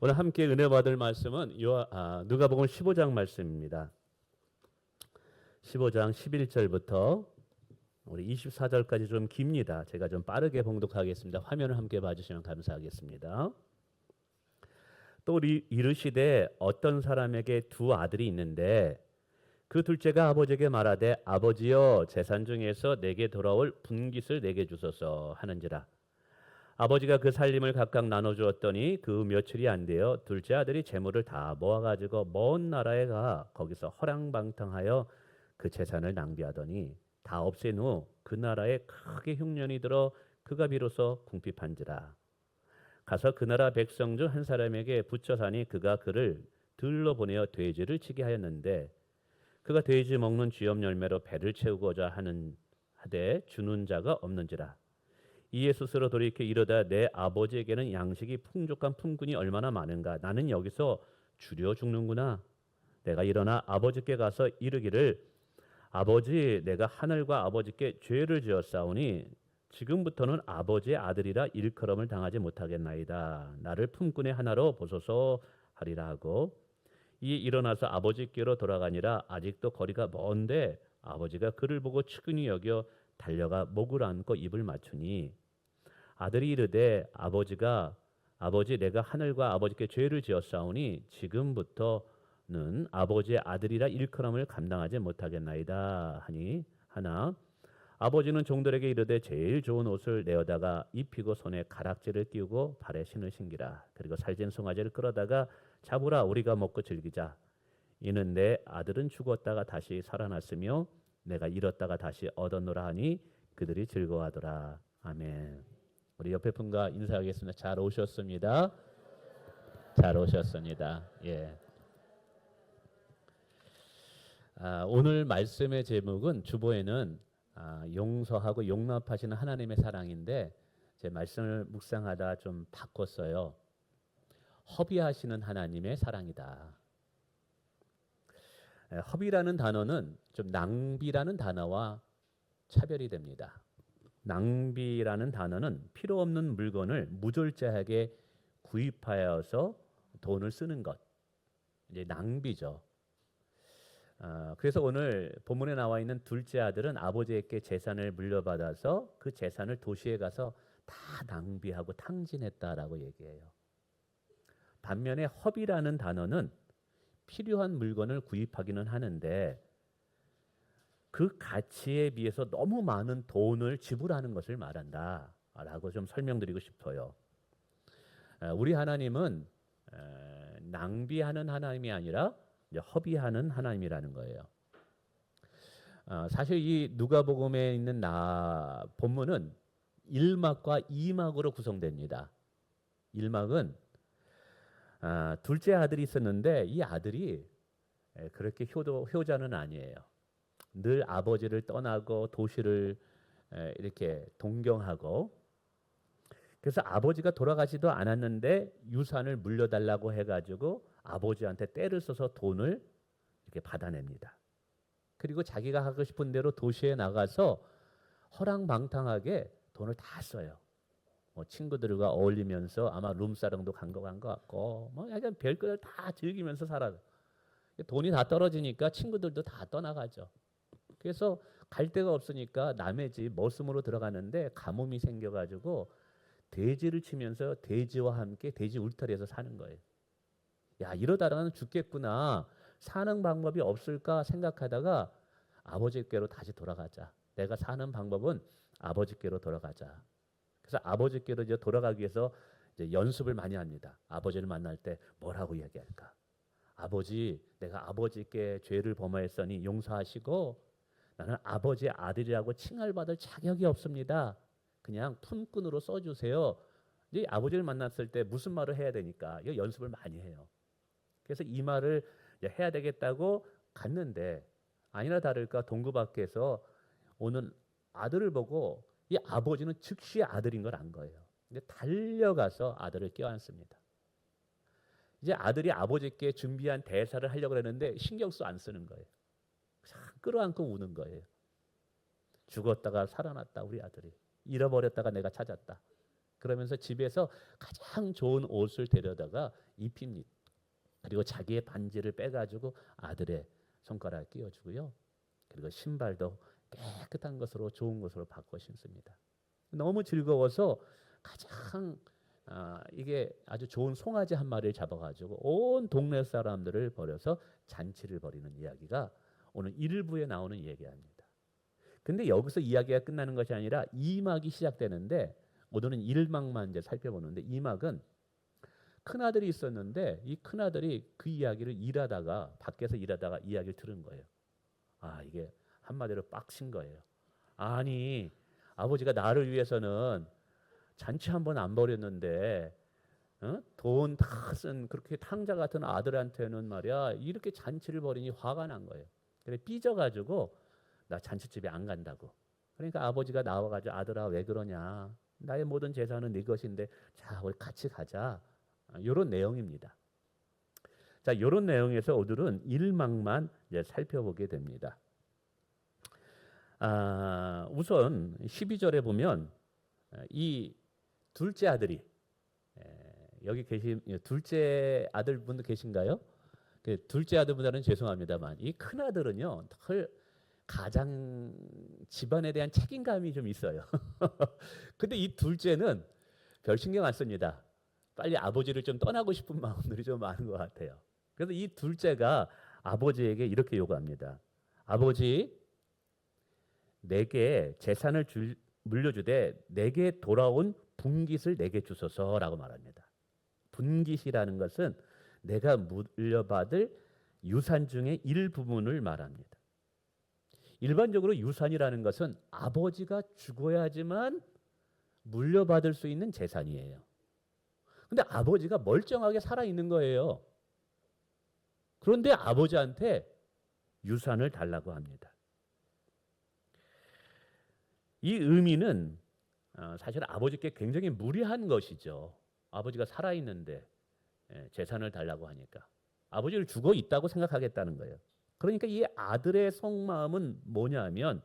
오늘 함께 은혜 받을 말씀은 누가복음 15장 말씀입니다. 15장 11절부터 우리 24절까지 좀 깁니다. 제가 좀 빠르게 봉독하겠습니다. 화면을 함께 봐주시면 감사하겠습니다. 또 이르시되 어떤 사람에게 두 아들이 있는데 그 둘째가 아버지에게 말하되 아버지여 재산 중에서 내게 돌아올 분깃을 내게 주소서 하는지라. 아버지가 그 살림을 각각 나눠주었더니 그 며칠이 안 되어 둘째 아들이 재물을 다 모아가지고 먼 나라에 가 거기서 허랑방탕하여 그 재산을 낭비하더니 다 없앤 후 그 나라에 크게 흉년이 들어 그가 비로소 궁핍한지라. 가서 그 나라 백성 중 한 사람에게 붙여 사니 그가 그를 들러 보내어 돼지를 치게 하였는데 그가 돼지 먹는 쥐염 열매로 배를 채우고자 하되 주는 자가 없는지라. 이에 스스로 돌이켜 이르다 내 아버지에게는 양식이 풍족한 품꾼이 얼마나 많은가. 나는 여기서 주려 죽는구나. 내가 일어나 아버지께 가서 이르기를 아버지 내가 하늘과 아버지께 죄를 지었사오니 지금부터는 아버지의 아들이라 일컬음을 당하지 못하겠나이다. 나를 품꾼의 하나로 보소서 하리라 하고 이에 일어나서 아버지께로 돌아가니라. 아직도 거리가 먼데 아버지가 그를 보고 측은히 여겨 달려가 목을 안고 입을 맞추니 아들이 이르되 아버지 내가 하늘과 아버지께 죄를 지었사오니 지금부터는 아버지의 아들이라 일컬음을 감당하지 못하겠나이다 하니 하나 아버지는 종들에게 이르되 제일 좋은 옷을 내어다가 입히고 손에 가락지를 끼우고 발에 신을 신기라. 그리고 살찐 송아지를 끌어다가 잡으라. 우리가 먹고 즐기자. 이는 내 아들은 죽었다가 다시 살아났으며 내가 잃었다가 다시 얻었노라 하니 그들이 즐거워하더라. 아멘. 우리 옆에 분과 인사하겠습니다. 잘 오셨습니다. 잘 오셨습니다. 예. 오늘 말씀의 제목은 주보에는 용서하고 용납하시는 하나님의 사랑인데 제 말씀을 묵상하다 좀 바꿨어요. 허비하시는 하나님의 사랑이다. 허비라는 단어는 좀 낭비라는 단어와 차별이 됩니다. 낭비라는 단어는 필요 없는 물건을 무절제하게 구입하여서 돈을 쓰는 것, 이제 낭비죠. 그래서 오늘 본문에 나와 있는 둘째 아들은 아버지에게 재산을 물려받아서 그 재산을 도시에 가서 다 낭비하고 탕진했다라고 얘기해요. 반면에 허비라는 단어는 필요한 물건을 구입하기는 하는데 그 가치에 비해서 너무 많은 돈을 지불하는 것을 말한다라고 좀 설명드리고 싶어요. 우리 하나님은 낭비하는 하나님이 아니라 허비하는 하나님이라는 거예요. 사실 이 누가복음에 있는 본문은 1막과 2막으로 구성됩니다. 1막은 둘째 아들이 있었는데 이 아들이 그렇게 효자는 아니에요. 늘 아버지를 떠나고 도시를 이렇게 동경하고 그래서 아버지가 돌아가지도 않았는데 유산을 물려달라고 해가지고 아버지한테 떼를 써서 돈을 이렇게 받아냅니다. 그리고 자기가 하고 싶은 대로 도시에 나가서 허랑방탕하게 돈을 다 써요. 뭐 친구들과 어울리면서 아마 룸사롱도 간 것 같고 뭐 약간 별것을 다 즐기면서 살아요. 돈이 다 떨어지니까 친구들도 다 떠나가죠. 그래서 갈 데가 없으니까 남의 집 머슴으로 들어가는데 가뭄이 생겨가지고 돼지를 치면서 돼지와 함께 돼지 울타리에서 사는 거예요. 야 이러다가는 죽겠구나. 사는 방법이 없을까 생각하다가 아버지께로 다시 돌아가자. 내가 사는 방법은 아버지께로 돌아가자. 그래서 아버지께로 이제 돌아가기 위해서 이제 연습을 많이 합니다. 아버지를 만날 때 뭐라고 이야기할까? 아버지, 내가 아버지께 죄를 범하였으니 용서하시고 나는 아버지의 아들이라고 칭할받을 자격이 없습니다. 그냥 품꾼으로 써주세요. 이제 아버지를 만났을 때 무슨 말을 해야 되니까 이거 연습을 많이 해요. 그래서 이 말을 해야 되겠다고 갔는데 아니나 다를까 동구 밖에서 오는 아들을 보고 이 아버지는 즉시 아들인 걸 안 거예요. 근데 달려가서 아들을 껴안습니다. 이제 아들이 아버지께 준비한 대사를 하려고 했는데 신경도 안 쓰는 거예요. 끌어안고 우는 거예요. 죽었다가 살아났다 우리 아들이. 잃어버렸다가 내가 찾았다. 그러면서 집에서 가장 좋은 옷을 데려다가 입힙니다. 그리고 자기의 반지를 빼가지고 아들의 손가락에 끼워주고요. 그리고 신발도 깨끗한 것으로 좋은 것으로 바꿔 신습니다. 너무 즐거워서 가장 이게 아주 좋은 송아지 한 마리를 잡아가지고 온 동네 사람들을 버려서 잔치를 벌이는 이야기가 오늘 1부에 나오는 이야기입니다. 근데 여기서 이야기가 끝나는 것이 아니라 2막이 시작되는데 오늘은 1막만 이제 살펴보는데 2막은 큰아들이 있었는데 이 큰아들이 그 이야기를 밖에서 일하다가 이야기를 들은 거예요. 이게 한마디로 빡친 거예요. 아니, 아버지가 나를 위해서는 잔치 한 번 안 벌였는데 돈 다 쓴 그렇게 탕자 같은 아들한테는 말이야 이렇게 잔치를 벌이니 화가 난 거예요. 그래 삐져가지고 나 잔치집에 안 간다고. 그러니까 아버지가 나와가지고 아들아 왜 그러냐. 나의 모든 재산은 네 것인데 자 우리 같이 가자. 이런 내용입니다. 자 이런 내용에서 오늘은 1막만 이제 살펴보게 됩니다. 우선 12절에 보면 이 둘째 아들이 여기 계신 둘째 아들분 계신가요? 그 둘째 아들보다는 죄송합니다만 이 큰 아들은요 덜 가장 집안에 대한 책임감이 좀 있어요. 근데 이 둘째는 별 신경 안 씁니다. 빨리 아버지를 좀 떠나고 싶은 마음들이 좀 많은 것 같아요. 그래서 이 둘째가 아버지에게 이렇게 요구합니다. 아버지, 내게 재산을 물려주되 내게 돌아온 분깃을 내게 주소서라고 말합니다. 분깃이라는 것은 내가 물려받을 유산 중의 일부분을 말합니다. 일반적으로 유산이라는 것은 아버지가 죽어야지만 물려받을 수 있는 재산이에요. 근데 아버지가 멀쩡하게 살아있는 거예요. 그런데 아버지한테 유산을 달라고 합니다. 이 의미는 사실 아버지께 굉장히 무리한 것이죠. 아버지가 살아있는데 재산을 달라고 하니까 아버지를 죽어 있다고 생각하겠다는 거예요. 그러니까 이 아들의 속마음은 뭐냐면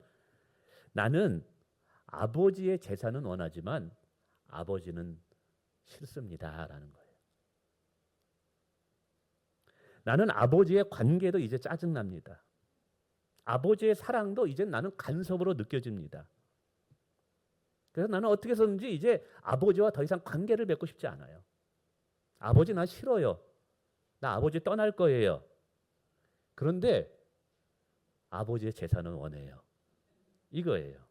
나는 아버지의 재산은 원하지만 아버지는 싫습니다라는 거예요. 나는 아버지의 관계도 이제 짜증납니다. 아버지의 사랑도 이제 나는 간섭으로 느껴집니다. 그래서 나는 어떻게 해서든지 이제 아버지와 더 이상 관계를 맺고 싶지 않아요. 아버지 나 싫어요. 나 아버지 떠날 거예요. 그런데 아버지의 재산은 원해요. 이거예요.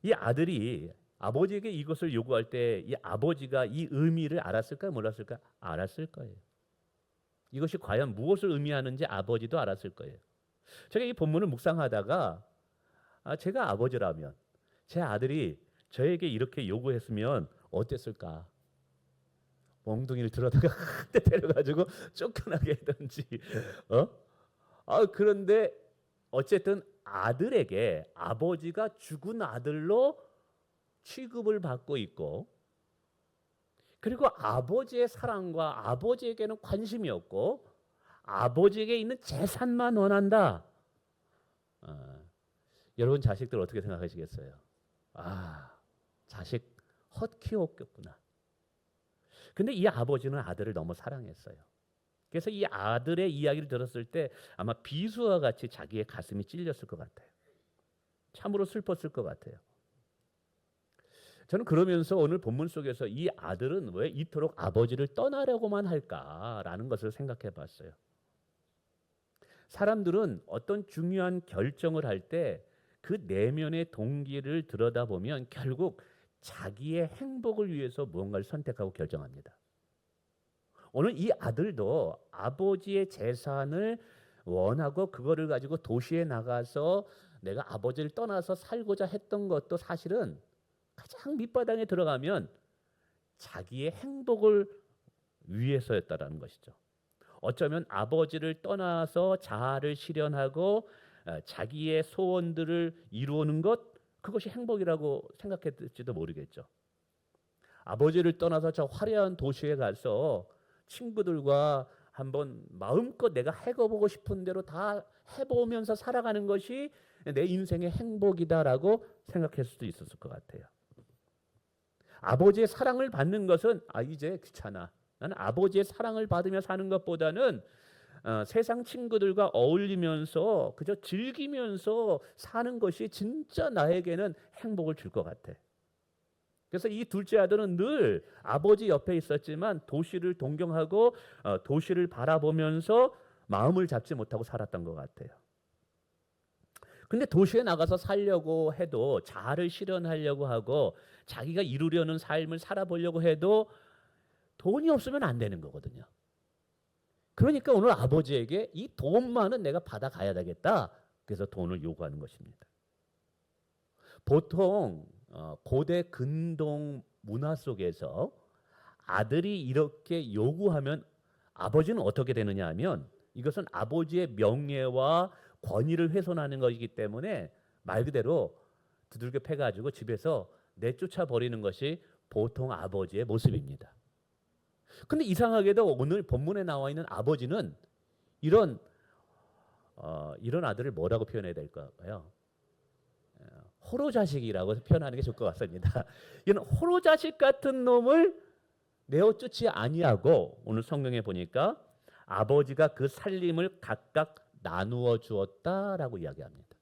이 아들이 아버지에게 이것을 요구할 때 이 아버지가 이 의미를 알았을까 몰랐을까? 알았을 거예요. 이것이 과연 무엇을 의미하는지 아버지도 알았을 거예요. 제가 이 본문을 묵상하다가 제가 아버지라면 제 아들이 저에게 이렇게 요구했으면 어땠을까? 몽둥이를 들어다가 한대 때려가지고 쫓겨나게 하든지. 그런데 어쨌든 아들에게 아버지가 죽은 아들로 취급을 받고 있고, 그리고 아버지의 사랑과 아버지에게는 관심이 없고 아버지에게 있는 재산만 원한다. 여러분 자식들 어떻게 생각하시겠어요? 자식 헛키웠겠구나. 근데 이 아버지는 아들을 너무 사랑했어요. 그래서 이 아들의 이야기를 들었을 때 아마 비수와 같이 자기의 가슴이 찔렸을 것 같아요. 참으로 슬펐을 것 같아요. 저는 그러면서 오늘 본문 속에서 이 아들은 왜 이토록 아버지를 떠나려고만 할까라는 것을 생각해 봤어요. 사람들은 어떤 중요한 결정을 할 때 그 내면의 동기를 들여다보면 결국 자기의 행복을 위해서 무언가를 선택하고 결정합니다. 오늘 이 아들도 아버지의 재산을 원하고 그거를 가지고 도시에 나가서 내가 아버지를 떠나서 살고자 했던 것도 사실은 가장 밑바닥에 들어가면 자기의 행복을 위해서였다라는 것이죠. 어쩌면 아버지를 떠나서 자아를 실현하고 자기의 소원들을 이루는 것, 그것이 행복이라고 생각했을지도 모르겠죠. 아버지를 떠나서 저 화려한 도시에 가서 친구들과 한번 마음껏 내가 해보고 싶은 대로 다 해보면서 살아가는 것이 내 인생의 행복이다라고 생각할 수도 있었을 것 같아요. 아버지의 사랑을 받는 것은 이제 귀찮아. 나는 아버지의 사랑을 받으며 사는 것보다는 세상 친구들과 어울리면서 그저 즐기면서 사는 것이 진짜 나에게는 행복을 줄 것 같아. 그래서 이 둘째 아들은 늘 아버지 옆에 있었지만 도시를 동경하고 도시를 바라보면서 마음을 잡지 못하고 살았던 것 같아요. 근데 도시에 나가서 살려고 해도 자아를 실현하려고 하고 자기가 이루려는 삶을 살아보려고 해도 돈이 없으면 안 되는 거거든요. 그러니까 오늘 아버지에게 이 돈만은 내가 받아가야 되겠다. 그래서 돈을 요구하는 것입니다. 보통 고대 근동 문화 속에서 아들이 이렇게 요구하면 아버지는 어떻게 되느냐 하면 이것은 아버지의 명예와 권위를 훼손하는 것이기 때문에 말 그대로 두들겨 패가지고 집에서 내쫓아 버리는 것이 보통 아버지의 모습입니다. 근데 이상하게도 오늘 본문에 나와 있는 아버지는 이런 아들을 뭐라고 표현해야 될까요? 호로자식이라고 표현하는 게 좋을 것 같습니다. 이런 호로자식 같은 놈을 내어쫓지 아니하고 오늘 성경에 보니까 아버지가 그 살림을 각각 나누어 주었다라고 이야기합니다.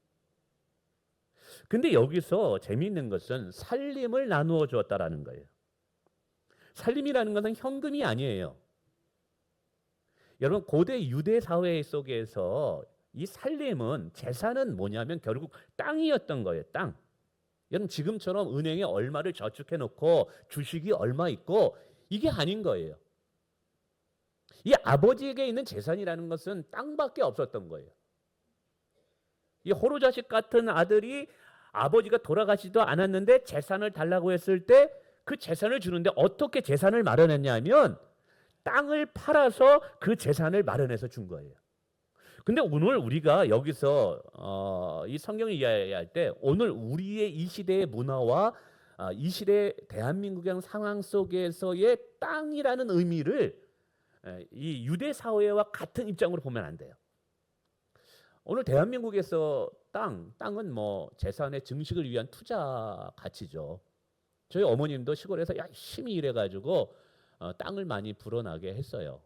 근데 여기서 재미있는 것은 살림을 나누어 주었다라는 거예요. 살림이라는 것은 현금이 아니에요. 여러분 고대 유대 사회 속에서 이 살림은 재산은 뭐냐면 결국 땅이었던 거예요. 땅. 여러분 지금처럼 은행에 얼마를 저축해 놓고 주식이 얼마 있고 이게 아닌 거예요. 이 아버지에게 있는 재산이라는 것은 땅밖에 없었던 거예요. 이 호로자식 같은 아들이 아버지가 돌아가지도 않았는데 재산을 달라고 했을 때 그 재산을 주는데 어떻게 재산을 마련했냐면 땅을 팔아서 그 재산을 마련해서 준 거예요. 근데 오늘 우리가 여기서 이 성경을 이해할 때 오늘 우리의 이 시대의 문화와 이 시대 대한민국의 상황 속에서의 땅이라는 의미를 이 유대 사회와 같은 입장으로 보면 안 돼요. 오늘 대한민국에서 땅은 뭐 재산의 증식을 위한 투자 가치죠. 저희 어머님도 시골에서 열심히 일해가지고 땅을 많이 불어나게 했어요.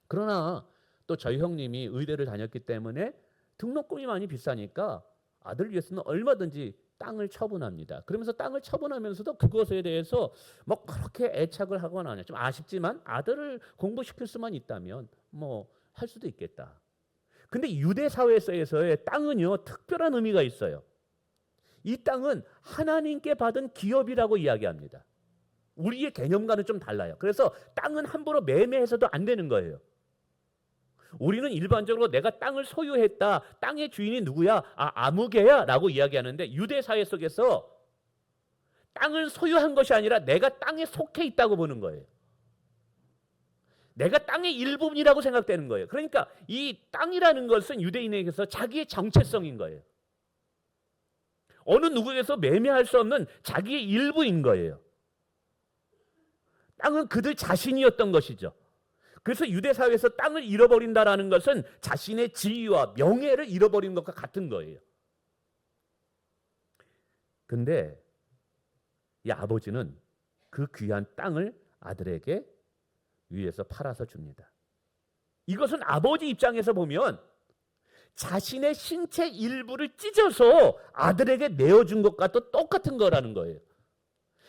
그러나 또 저희 형님이 의대를 다녔기 때문에 등록금이 많이 비싸니까 아들을 위해서는 얼마든지 땅을 처분합니다. 그러면서 땅을 처분하면서도 그것에 대해서 뭐 그렇게 애착을 하거나 아니야. 좀 아쉽지만 아들을 공부시킬 수만 있다면 뭐 할 수도 있겠다. 근데 유대 사회에서의 땅은요 특별한 의미가 있어요. 이 땅은 하나님께 받은 기업이라고 이야기합니다. 우리의 개념과는 좀 달라요. 그래서 땅은 함부로 매매해서도 안 되는 거예요. 우리는 일반적으로 내가 땅을 소유했다. 땅의 주인이 누구야? 아무개야 라고 이야기하는데 유대 사회 속에서 땅을 소유한 것이 아니라 내가 땅에 속해 있다고 보는 거예요. 내가 땅의 일부분이라고 생각되는 거예요. 그러니까 이 땅이라는 것은 유대인에게서 자기의 정체성인 거예요. 어느 누구에게서 매매할 수 없는 자기의 일부인 거예요. 땅은 그들 자신이었던 것이죠. 그래서 유대 사회에서 땅을 잃어버린다라는 것은 자신의 지위와 명예를 잃어버린 것과 같은 거예요. 근데 이 아버지는 그 귀한 땅을 아들에게 위에서 팔아서 줍니다. 이것은 아버지 입장에서 보면 자신의 신체 일부를 찢어서 아들에게 내어준 것과 또 똑같은 거라는 거예요.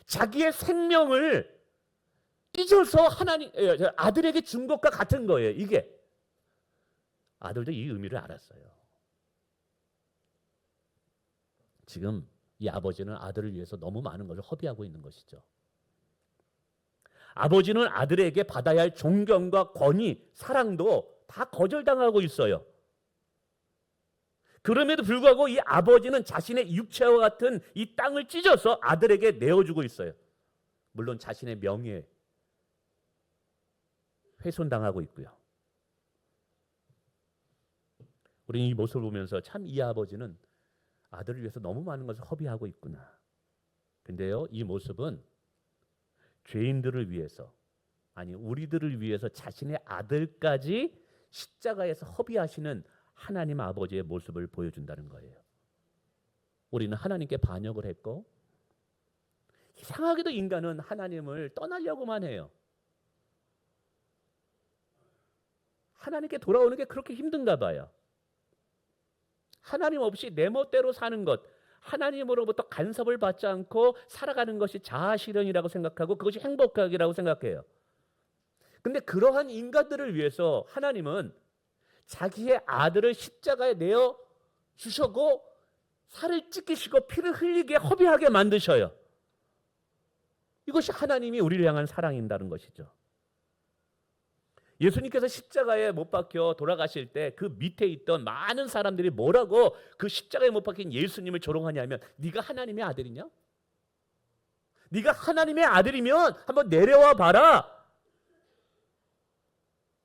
자기의 생명을 찢어서 아들에게 준 것과 같은 거예요. 이게 아들도 이 의미를 알았어요. 지금 이 아버지는 아들을 위해서 너무 많은 것을 허비하고 있는 것이죠. 아버지는 아들에게 받아야 할 존경과 권위, 사랑도 다 거절당하고 있어요. 그럼에도 불구하고 이 아버지는 자신의 육체와 같은 이 땅을 찢어서 아들에게 내어주고 있어요. 물론 자신의 명예 훼손당하고 있고요. 우리는 이 모습을 보면서 참 이 아버지는 아들을 위해서 너무 많은 것을 허비하고 있구나. 근데요, 이 모습은 죄인들을 위해서, 아니 우리들을 위해서 자신의 아들까지 십자가에서 허비하시는 하나님 아버지의 모습을 보여준다는 거예요. 우리는 하나님께 반역을 했고 이상하게도 인간은 하나님을 떠나려고만 해요. 하나님께 돌아오는 게 그렇게 힘든가 봐요. 하나님 없이 내 멋대로 사는 것, 하나님으로부터 간섭을 받지 않고 살아가는 것이 자아실현이라고 생각하고 그것이 행복하기라고 생각해요. 근데 그러한 인간들을 위해서 하나님은 자기의 아들을 십자가에 내어 주셨고 살을 찢기시고 피를 흘리게 허비하게 만드셔요. 이것이 하나님이 우리를 향한 사랑인다는 것이죠. 예수님께서 십자가에 못 박혀 돌아가실 때 그 밑에 있던 많은 사람들이 뭐라고 그 십자가에 못 박힌 예수님을 조롱하냐면 네가 하나님의 아들이냐? 네가 하나님의 아들이면 한번 내려와 봐라.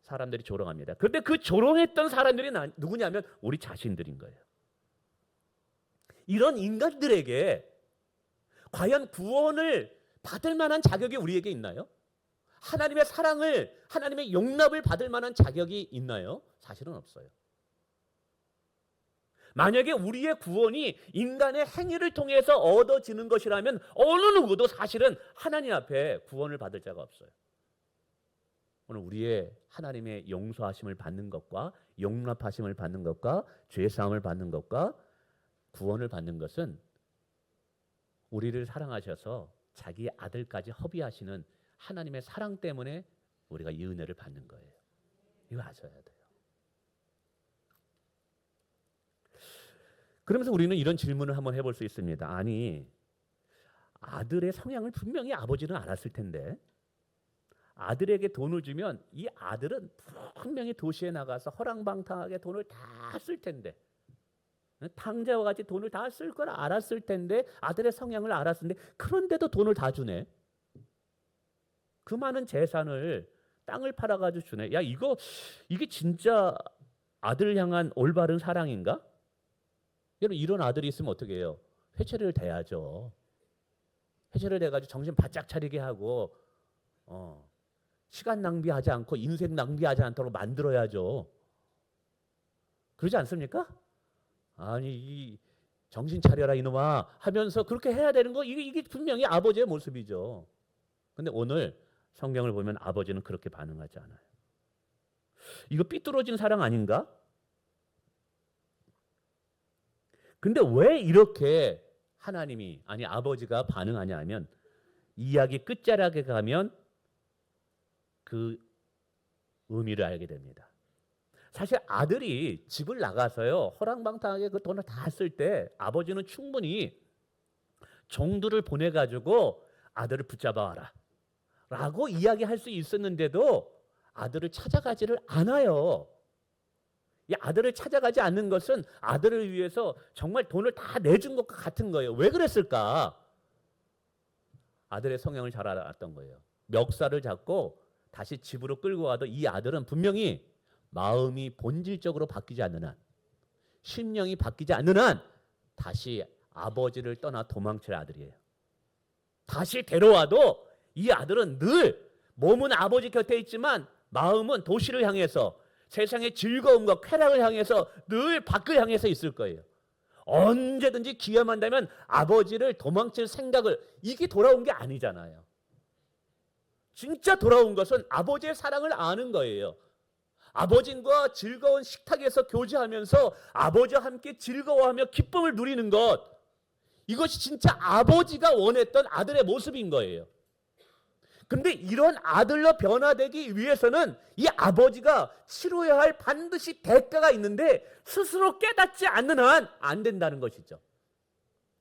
사람들이 조롱합니다. 그런데 그 조롱했던 사람들이 누구냐면 우리 자신들인 거예요. 이런 인간들에게 과연 구원을 받을 만한 자격이 우리에게 있나요? 하나님의 사랑을, 하나님의 용납을 받을 만한 자격이 있나요? 사실은 없어요. 만약에 우리의 구원이 인간의 행위를 통해서 얻어지는 것이라면 어느 누구도 사실은 하나님 앞에 구원을 받을 자가 없어요. 오늘 우리의 하나님의 용서하심을 받는 것과 용납하심을 받는 것과 죄사함을 받는 것과 구원을 받는 것은 우리를 사랑하셔서 자기 아들까지 허비하시는 하나님의 사랑 때문에 우리가 이 은혜를 받는 거예요. 이거 아셔야 돼요. 그러면서 우리는 이런 질문을 한번 해볼 수 있습니다. 아니, 아들의 성향을 분명히 아버지는 알았을 텐데 아들에게 돈을 주면 이 아들은 분명히 도시에 나가서 허랑방탕하게 돈을 다 쓸 텐데 탕자와 같이 돈을 다 쓸 걸 알았을 텐데 아들의 성향을 알았는데 그런데도 돈을 다 주네. 그 많은 재산을 땅을 팔아가지고 주네. 야, 이게 진짜 아들을 향한 올바른 사랑인가? 여러분, 이런 아들이 있으면 어떻게 해요? 회초리를 대야죠. 회초리를 대가지고 정신 바짝 차리게 하고 시간 낭비하지 않고 인생 낭비하지 않도록 만들어야죠. 그러지 않습니까? 아니, 이 정신 차려라 이놈아 하면서 그렇게 해야 되는 거 이게 분명히 아버지의 모습이죠. 근데 오늘 성경을 보면 아버지는 그렇게 반응하지 않아요. 이거 삐뚤어진 사랑 아닌가? 근데 왜 이렇게 하나님이 아니 아버지가 반응하냐 하면 이야기 끝자락에 가면 그 의미를 알게 됩니다. 사실 아들이 집을 나가서요 허랑방탕하게 그 돈을 다 쓸 때 아버지는 충분히 종들을 보내가지고 아들을 붙잡아 와라 라고 이야기할 수 있었는데도 아들을 찾아가지를 않아요. 이 아들을 찾아가지 않는 것은 아들을 위해서 정말 돈을 다 내준 것과 같은 거예요. 왜 그랬을까? 아들의 성향을 잘 알았던 거예요. 멱살을 잡고 다시 집으로 끌고 가도 이 아들은 분명히 마음이 본질적으로 바뀌지 않는 한, 심령이 바뀌지 않는 한 다시 아버지를 떠나 도망칠 아들이에요. 다시 데려와도 이 아들은 늘 몸은 아버지 곁에 있지만 마음은 도시를 향해서 세상의 즐거움과 쾌락을 향해서 늘 밖을 향해서 있을 거예요. 언제든지 기회만 되면 아버지를 도망칠 생각을 이게 돌아온 게 아니잖아요. 진짜 돌아온 것은 아버지의 사랑을 아는 거예요. 아버지와 즐거운 식탁에서 교제하면서 아버지와 함께 즐거워하며 기쁨을 누리는 것, 이것이 진짜 아버지가 원했던 아들의 모습인 거예요. 근데 이런 아들로 변화되기 위해서는 이 아버지가 치러야 할 반드시 대가가 있는데 스스로 깨닫지 않는 한 안 된다는 것이죠.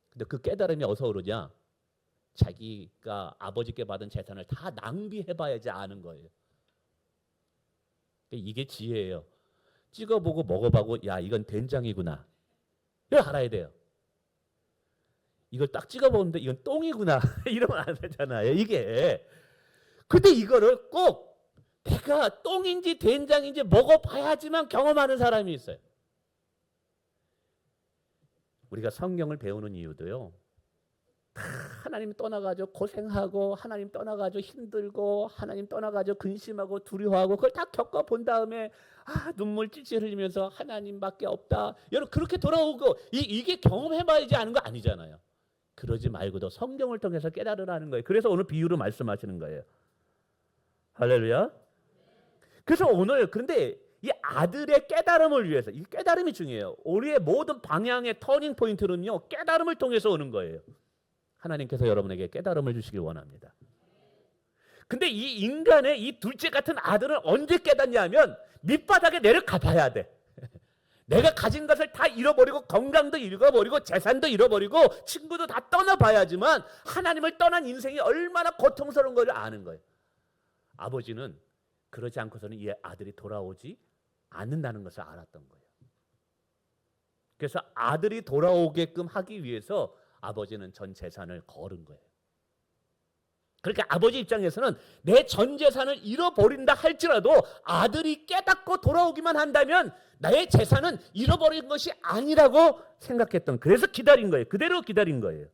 근데 그 깨달음이 어디서 오르냐? 자기가 아버지께 받은 재산을 다 낭비해봐야지 아는 거예요. 이게 지혜예요. 찍어보고 먹어보고 야 이건 된장이구나. 이걸 알아야 돼요. 이걸 딱 찍어보는데 이건 똥이구나. 이러면 안 되잖아요. 이게. 근데 이거를 꼭 내가 똥인지 된장인지 먹어봐야지만 경험하는 사람이 있어요. 우리가 성경을 배우는 이유도요. 하나님 떠나가지고 고생하고 하나님 떠나가지고 힘들고 하나님 떠나가지고 근심하고 두려워하고 그걸 다 겪어본 다음에 눈물 찔찔 흘리면서 하나님밖에 없다. 여러분 그렇게 돌아오고 이게 경험해봐야지 아는 거 아니잖아요. 그러지 말고도 성경을 통해서 깨달으라는 거예요. 그래서 오늘 비유로 말씀하시는 거예요. 할렐루야. 그래서 오늘 그런데 이 아들의 깨달음을 위해서, 이 깨달음이 중요해요. 우리의 모든 방향의 터닝 포인트는요, 깨달음을 통해서 오는 거예요. 하나님께서 여러분에게 깨달음을 주시길 원합니다. 근데 이 인간의 이 둘째 같은 아들은 언제 깨닫냐면 밑바닥에 내려가 봐야 돼. 내가 가진 것을 다 잃어버리고 건강도 잃어버리고 재산도 잃어버리고 친구도 다 떠나봐야지만 하나님을 떠난 인생이 얼마나 고통스러운 걸 아는 거예요. 아버지는 그러지 않고서는 이 아들이 돌아오지 않는다는 것을 알았던 거예요. 그래서 아들이 돌아오게끔 하기 위해서 아버지는 전 재산을 걸은 거예요. 그러니까 아버지 입장에서는 내 전 재산을 잃어버린다 할지라도 아들이 깨닫고 돌아오기만 한다면 나의 재산은 잃어버린 것이 아니라고 생각했던, 그래서 기다린 거예요. 그대로 기다린 거예요.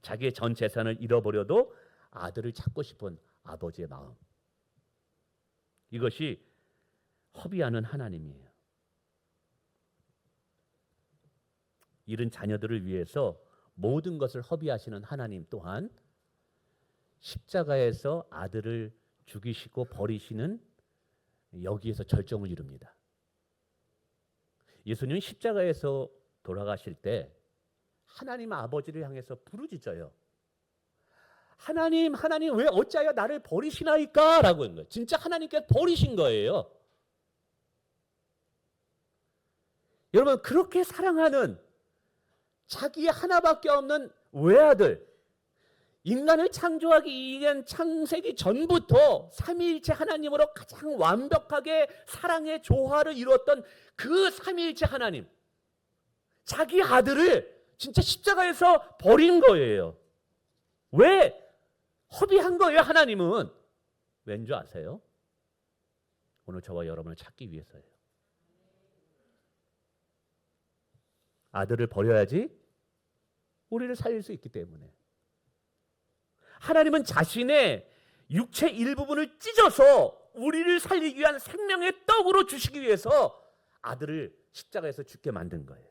자기의 전 재산을 잃어버려도 아들을 찾고 싶은 아버지의 마음. 이것이 허비하는 하나님이에요. 잃은 자녀들을 위해서 모든 것을 허비하시는 하나님 또한 십자가에서 아들을 죽이시고 버리시는 여기에서 절정을 이룹니다. 예수님은 십자가에서 돌아가실 때 하나님 아버지를 향해서 부르짖어요. 하나님, 하나님 왜 어찌하여 나를 버리시나이까? 라고 한 거예요. 진짜 하나님께서 버리신 거예요. 여러분, 그렇게 사랑하는 자기 하나밖에 없는 외아들, 인간을 창조하기 이전 창세기 전부터 삼위일체 하나님으로 가장 완벽하게 사랑의 조화를 이루었던 그 삼위일체 하나님, 자기 아들을 진짜 십자가에서 버린 거예요. 왜? 허비한 거예요. 하나님은. 왠 줄 아세요? 오늘 저와 여러분을 찾기 위해서예요. 아들을 버려야지 우리를 살릴 수 있기 때문에. 하나님은 자신의 육체 일부분을 찢어서 우리를 살리기 위한 생명의 떡으로 주시기 위해서 아들을 십자가에서 죽게 만든 거예요.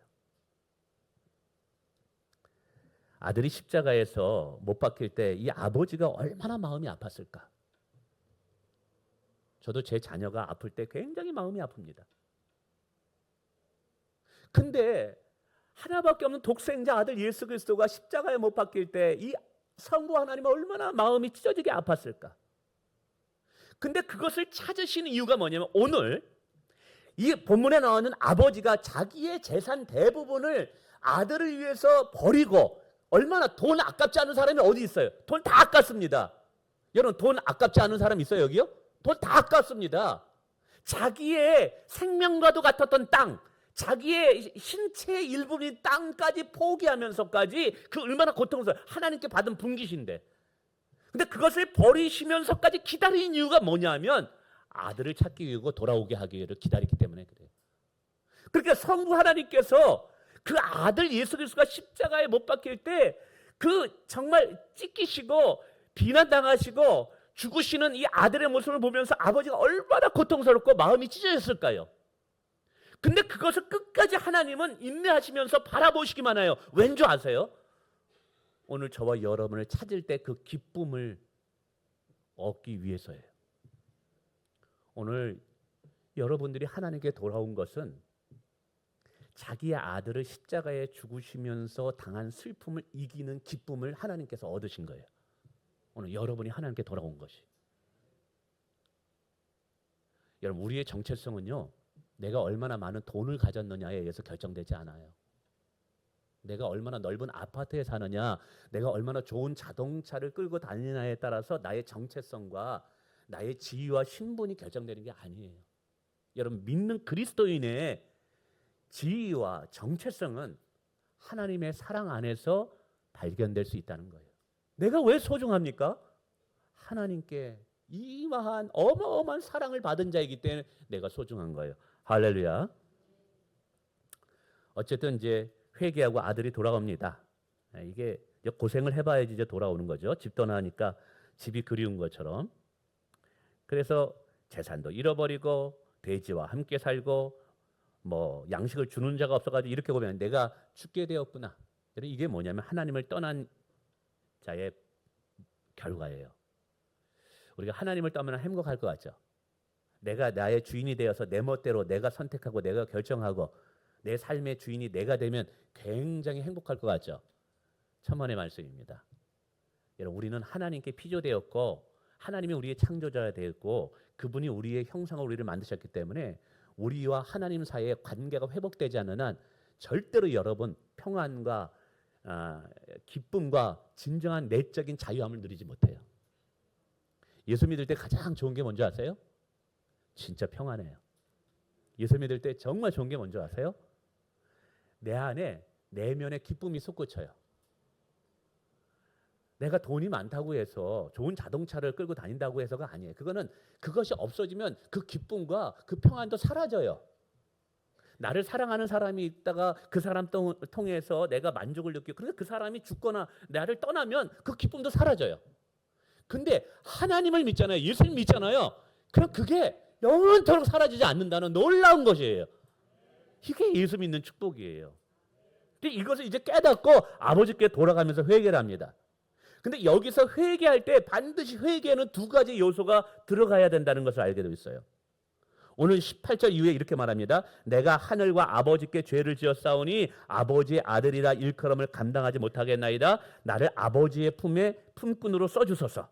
아들이 십자가에서 못 박힐 때 이 아버지가 얼마나 마음이 아팠을까? 저도 제 자녀가 아플 때 굉장히 마음이 아픕니다. 근데 하나밖에 없는 독생자 아들 예수 그리스도가 십자가에 못 박힐 때 이 성부 하나님은 얼마나 마음이 찢어지게 아팠을까? 근데 그것을 찾으시는 이유가 뭐냐면 오늘 이 본문에 나오는 아버지가 자기의 재산 대부분을 아들을 위해서 버리고, 얼마나 돈 아깝지 않은 사람이 어디 있어요? 돈 다 아깝습니다. 여러분, 돈 아깝지 않은 사람 있어요, 여기요? 돈 다 아깝습니다. 자기의 생명과도 같았던 땅, 자기의 신체의 일부분인 땅까지 포기하면서까지 그 얼마나 고통스러워요. 하나님께 받은 분깃인데. 근데 그것을 버리시면서까지 기다린 이유가 뭐냐면 아들을 찾기 위하고 돌아오게 하기를 기다리기 때문에 그래요. 그러니까 성부 하나님께서 그 아들 예수 그리스도가 십자가에 못 박힐 때 그 정말 찢기시고 비난당하시고 죽으시는 이 아들의 모습을 보면서 아버지가 얼마나 고통스럽고 마음이 찢어졌을까요? 근데 그것을 끝까지 하나님은 인내하시면서 바라보시기만 해요. 왠 줄 아세요? 오늘 저와 여러분을 찾을 때 그 기쁨을 얻기 위해서예요. 오늘 여러분들이 하나님께 돌아온 것은 자기의 아들을 십자가에 죽으시면서 당한 슬픔을 이기는 기쁨을 하나님께서 얻으신 거예요. 오늘 여러분이 하나님께 돌아온 것이. 여러분, 우리의 정체성은요, 내가 얼마나 많은 돈을 가졌느냐에 의해서 결정되지 않아요. 내가 얼마나 넓은 아파트에 사느냐, 내가 얼마나 좋은 자동차를 끌고 다니느냐에 따라서 나의 정체성과 나의 지위와 신분이 결정되는 게 아니에요. 여러분, 믿는 그리스도인의 지위와 정체성은 하나님의 사랑 안에서 발견될 수 있다는 거예요. 내가 왜 소중합니까? 하나님께 이마한 어마어마한 사랑을 받은 자이기 때문에 내가 소중한 거예요. 할렐루야. 어쨌든 이제 회개하고 아들이 돌아옵니다. 이게 고생을 해봐야지 이제 돌아오는 거죠. 집 떠나니까 집이 그리운 것처럼. 그래서 재산도 잃어버리고 돼지와 함께 살고 뭐 양식을 주는 자가 없어가지고 이렇게 보면 내가 죽게 되었구나. 이게 뭐냐면 하나님을 떠난 자의 결과예요. 우리가 하나님을 떠나면 행복할 것 같죠? 내가 나의 주인이 되어서 내 멋대로 내가 선택하고 내가 결정하고 내 삶의 주인이 내가 되면 굉장히 행복할 것 같죠? 천만의 말씀입니다. 여러분, 우리는 하나님께 피조되었고 하나님이 우리의 창조자가 되었고 그분이 우리의 형상으로 우리를 만드셨기 때문에 우리와 하나님 사이의 관계가 회복되지 않는 한 절대로 여러분 평안과 기쁨과 진정한 내적인 자유함을 누리지 못해요. 예수 믿을 때 가장 좋은 게 뭔지 아세요? 진짜 평안해요. 예수 믿을 때 정말 좋은 게 뭔지 아세요? 내 안에 내면의 기쁨이 솟구쳐요. 내가 돈이 많다고 해서 좋은 자동차를 끌고 다닌다고 해서가 아니에요. 그것이 없어지면 그 기쁨과 그 평안도 사라져요. 나를 사랑하는 사람이 있다가 그 사람 통해서 내가 만족을 느끼고 그런데 그 사람이 죽거나 나를 떠나면 그 기쁨도 사라져요. 근데 하나님을 믿잖아요. 예수를 믿잖아요. 그럼 그게 영원토록 사라지지 않는다는 놀라운 것이에요. 이게 예수 믿는 축복이에요. 근데 이것을 이제 깨닫고 아버지께 돌아가면서 회개를 합니다. 근데 여기서 회개할 때 반드시 회개에는 두 가지 요소가 들어가야 된다는 것을 알게 되어 있어요. 오늘 18절 이후에 이렇게 말합니다. 내가 하늘과 아버지께 죄를 지었사오니 아버지의 아들이라 일컬음을 감당하지 못하겠나이다. 나를 아버지의 품꾼으로 써주소서.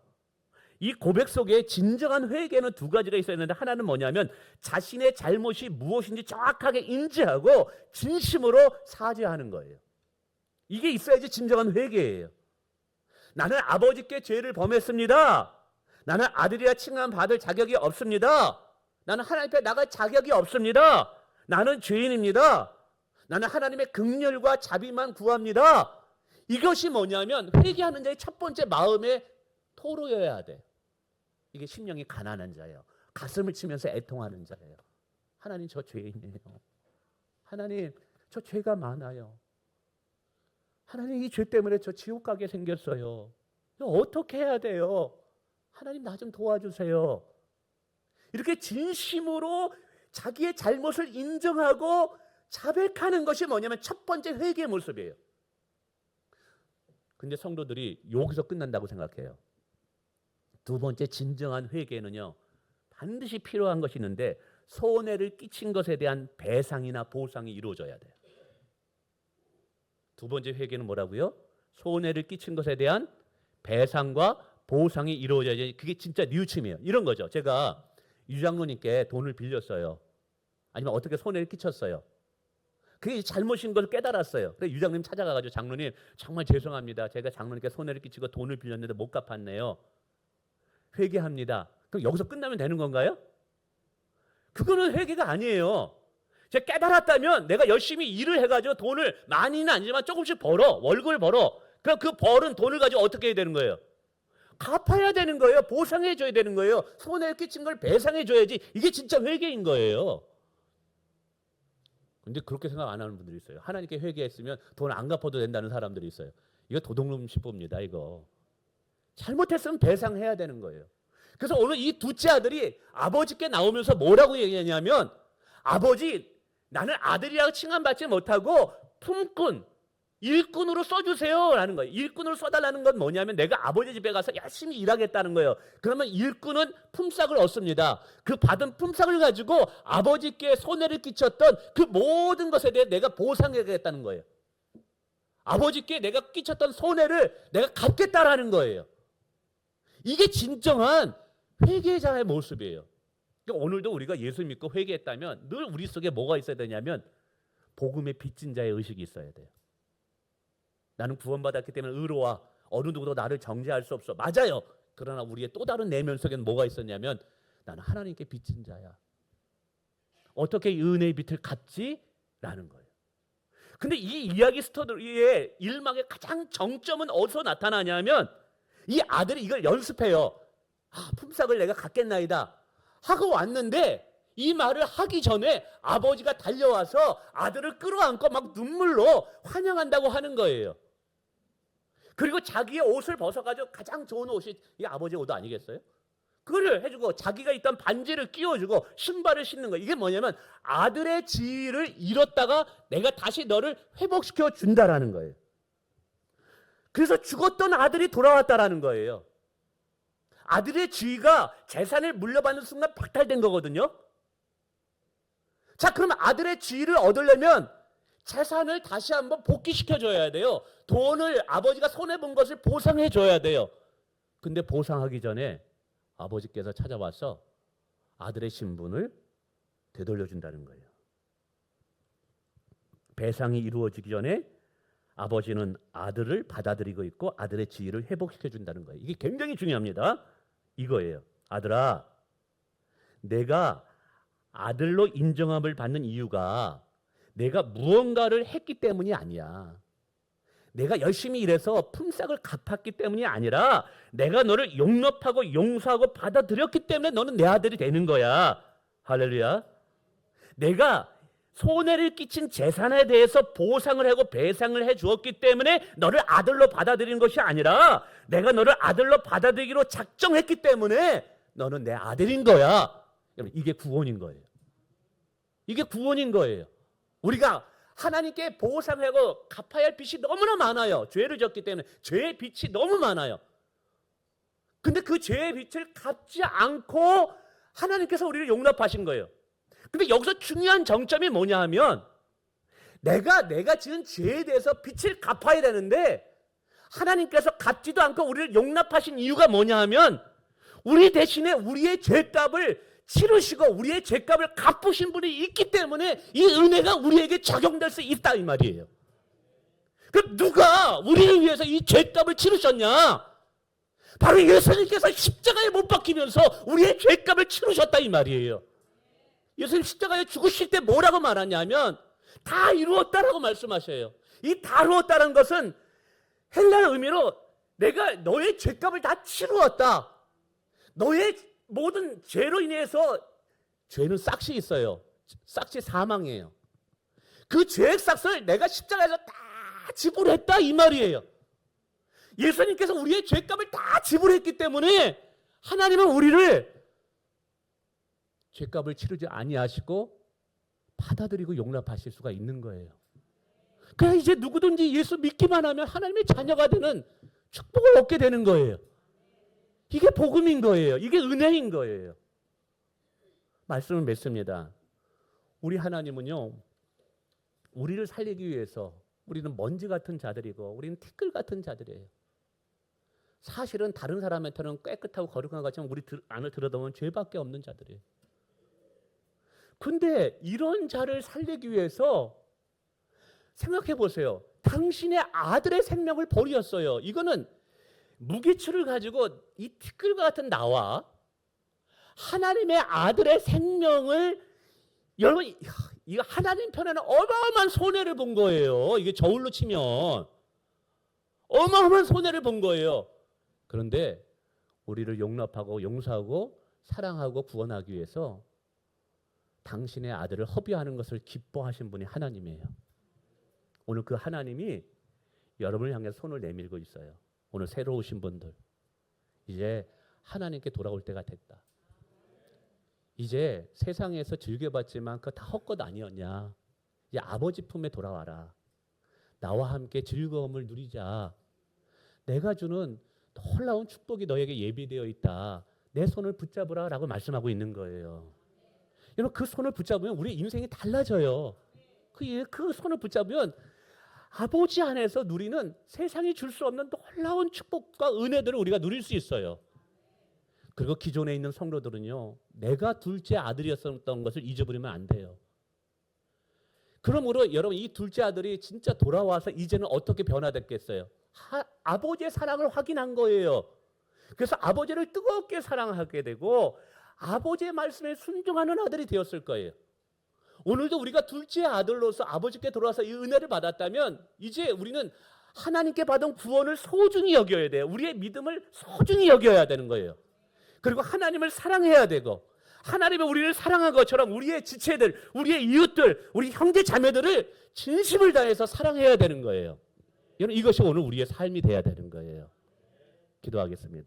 이 고백 속에 진정한 회개는 두 가지가 있었는데 하나는 뭐냐면 자신의 잘못이 무엇인지 정확하게 인지하고 진심으로 사죄하는 거예요. 이게 있어야지 진정한 회개예요. 나는 아버지께 죄를 범했습니다. 나는 아들이라 칭함받을 자격이 없습니다. 나는 하나님 앞에 나갈 자격이 없습니다. 나는 죄인입니다. 나는 하나님의 긍휼과 자비만 구합니다. 이것이 뭐냐면 회개하는 자의 첫 번째 마음의 토로여야 돼. 이게 심령이 가난한 자예요. 가슴을 치면서 애통하는 자예요. 하나님 저 죄인이에요. 하나님 저 죄가 많아요. 하나님 이 죄 때문에 저 지옥 가게 생겼어요. 어떻게 해야 돼요? 하나님 나 좀 도와주세요. 이렇게 진심으로 자기의 잘못을 인정하고 자백하는 것이 뭐냐면 첫 번째 회개의 모습이에요. 근데 성도들이 여기서 끝난다고 생각해요. 두 번째 진정한 회개는요. 반드시 필요한 것이 있는데 손해를 끼친 것에 대한 배상이나 보상이 이루어져야 돼요. 두 번째 회개는 뭐라고요? 손해를 끼친 것에 대한 배상과 보상이 이루어져야지. 그게 진짜 뉘우침이에요. 이런 거죠. 제가 유 장로님께 돈을 빌렸어요. 아니면 어떻게 손해를 끼쳤어요. 그게 잘못인 걸 깨달았어요. 그래서 유 장로님 찾아가가지고 장로님 정말 죄송합니다. 제가 장로님께 손해를 끼치고 돈을 빌렸는데 못 갚았네요. 회개합니다. 그럼 여기서 끝나면 되는 건가요? 그거는 회개가 아니에요. 제가 깨달았다면 내가 열심히 일을 해가지고 돈을 많이는 아니지만 조금씩 벌어. 월급을 벌어. 그럼 그 벌은 돈을 가지고 어떻게 해야 되는 거예요? 갚아야 되는 거예요. 보상해줘야 되는 거예요. 손해를 끼친 걸 배상해줘야지. 이게 진짜 회개인 거예요. 근데 그렇게 생각 안 하는 분들이 있어요. 하나님께 회개했으면 돈 안 갚아도 된다는 사람들이 있어요. 이거 도둑놈식보입니다. 이거. 잘못했으면 배상해야 되는 거예요. 그래서 오늘 이 둘째 아들이 아버지께 나오면서 뭐라고 얘기하냐면 아버지 나는 아들이라고 칭함받지 못하고 품꾼, 일꾼으로 써주세요 라는 거예요. 일꾼으로 써달라는 건 뭐냐면 내가 아버지 집에 가서 열심히 일하겠다는 거예요. 그러면 일꾼은 품삯을 얻습니다. 그 받은 품삯을 가지고 아버지께 손해를 끼쳤던 그 모든 것에 대해 내가 보상해야겠다는 거예요. 아버지께 내가 끼쳤던 손해를 내가 갚겠다라는 거예요. 이게 진정한 회개자의 모습이에요. 그러니까 오늘도 우리가 예수 믿고 회개했다면 늘 우리 속에 뭐가 있어야 되냐면 복음의 빚진 자의 의식이 있어야 돼요. 나는 구원받았기 때문에 의로와 어느 누구도 나를 정죄할 수 없어. 맞아요. 그러나 우리의 또 다른 내면 속에는 뭐가 있었냐면 나는 하나님께 빚진 자야. 어떻게 이 은혜의 빚을 갚지? 라는 거예요. 근데 이 이야기 스토리의 일막의 가장 정점은 어디서 나타나냐면 이 아들이 이걸 연습해요. 품삯을 내가 갚겠나이다 하고 왔는데 이 말을 하기 전에 아버지가 달려와서 아들을 끌어안고 막 눈물로 환영한다고 하는 거예요. 그리고 자기의 옷을 벗어가지고 가장 좋은 옷이 이 아버지의 옷 아니겠어요? 그걸 해주고 자기가 있던 반지를 끼워주고 신발을 신는 거예요. 이게 뭐냐면 아들의 지위를 잃었다가 내가 다시 너를 회복시켜 준다라는 거예요. 그래서 죽었던 아들이 돌아왔다라는 거예요. 아들의 지위가 재산을 물려받는 순간 박탈된 거거든요. 자, 그럼 아들의 지위를 얻으려면 재산을 다시 한번 복귀시켜줘야 돼요. 돈을 아버지가 손해본 것을 보상해줘야 돼요. 근데 보상하기 전에 아버지께서 찾아와서 아들의 신분을 되돌려준다는 거예요. 배상이 이루어지기 전에 아버지는 아들을 받아들이고 있고 아들의 지위를 회복시켜준다는 거예요. 이게 굉장히 중요합니다. 이거예요. 아들아, 내가 아들로 인정함을 받는 이유가 내가 무언가를 했기 때문이 아니야. 내가 열심히 일해서 품삯을 갚았기 때문이 아니라 내가 너를 용납하고 용서하고 받아들였기 때문에 너는 내 아들이 되는 거야. 할렐루야. 내가 손해를 끼친 재산에 대해서 보상을 하고 배상을 해 주었기 때문에 너를 아들로 받아들이는 것이 아니라 내가 너를 아들로 받아들이기로 작정했기 때문에 너는 내 아들인 거야. 여러분, 이게 구원인 거예요. 이게 구원인 거예요. 우리가 하나님께 보상하고 갚아야 할 빚이 너무나 많아요. 죄를 졌기 때문에 죄의 빚이 너무 많아요. 근데 그 죄의 빚을 갚지 않고 하나님께서 우리를 용납하신 거예요. 근데 여기서 중요한 정점이 뭐냐 하면 내가 지은 죄에 대해서 빚을 갚아야 되는데 하나님께서 갚지도 않고 우리를 용납하신 이유가 뭐냐 하면 우리 대신에 우리의 죄값을 치르시고 우리의 죄값을 갚으신 분이 있기 때문에 이 은혜가 우리에게 적용될 수 있다 이 말이에요. 그럼 누가 우리를 위해서 이 죄값을 치르셨냐? 바로 예수님께서 십자가에 못 박히면서 우리의 죄값을 치르셨다 이 말이에요. 예수님 십자가에 죽으실 때 뭐라고 말하냐면 다 이루었다라고 말씀하셔요. 이 다 이루었다는 것은 헬라어 의미로 내가 너의 죄값을 다 치루었다. 너의 모든 죄로 인해서 죄는 싹시 있어요. 싹시 사망이에요. 그 죄의 싹을 내가 십자가에서 다 지불했다 이 말이에요. 예수님께서 우리의 죄값을 다 지불했기 때문에 하나님은 우리를 죄값을 치르지 아니하시고 받아들이고 용납하실 수가 있는 거예요. 그래서 이제 누구든지 예수 믿기만 하면 하나님의 자녀가 되는 축복을 얻게 되는 거예요. 이게 복음인 거예요. 이게 은혜인 거예요. 말씀을 맺습니다. 우리 하나님은요, 우리를 살리기 위해서 우리는 먼지 같은 자들이고 우리는 티끌 같은 자들이에요. 사실은 다른 사람한테는 깨끗하고 거룩한 것 같지만 우리 안을 들여다보면 죄밖에 없는 자들이에요. 근데 이런 자를 살리기 위해서 생각해 보세요. 당신의 아들의 생명을 버리었어요. 이거는 무게추를 가지고 이 티끌과 같은 나와 하나님의 아들의 생명을 여러분 이거 하나님 편에는 어마어마한 손해를 본 거예요. 이게 저울로 치면 어마어마한 손해를 본 거예요. 그런데 우리를 용납하고 용서하고 사랑하고 구원하기 위해서 당신의 아들을 허비하는 것을 기뻐하신 분이 하나님이에요. 오늘 그 하나님이 여러분을 향해 손을 내밀고 있어요. 오늘 새로 오신 분들 이제 하나님께 돌아올 때가 됐다. 이제 세상에서 즐겨봤지만 그거 다 헛것 아니었냐. 이제 아버지 품에 돌아와라. 나와 함께 즐거움을 누리자. 내가 주는 놀라운 축복이 너에게 예비되어 있다. 내 손을 붙잡으라 라고 말씀하고 있는 거예요. 여러분 그 손을 붙잡으면 우리 인생이 달라져요. 그 손을 붙잡으면 아버지 안에서 누리는 세상이 줄 수 없는 놀라운 축복과 은혜들을 우리가 누릴 수 있어요. 그리고 기존에 있는 성도들은요. 내가 둘째 아들이었던 것을 잊어버리면 안 돼요. 그러므로 여러분 이 둘째 아들이 진짜 돌아와서 이제는 어떻게 변화됐겠어요? 아버지의 사랑을 확인한 거예요. 그래서 아버지를 뜨겁게 사랑하게 되고 아버지의 말씀에 순종하는 아들이 되었을 거예요. 오늘도 우리가 둘째 아들로서 아버지께 돌아와서 이 은혜를 받았다면 이제 우리는 하나님께 받은 구원을 소중히 여겨야 돼요. 우리의 믿음을 소중히 여겨야 되는 거예요. 그리고 하나님을 사랑해야 되고 하나님이 우리를 사랑한 것처럼 우리의 지체들, 우리의 이웃들, 우리 형제 자매들을 진심을 다해서 사랑해야 되는 거예요. 이것이 오늘 우리의 삶이 돼야 되는 거예요. 기도하겠습니다.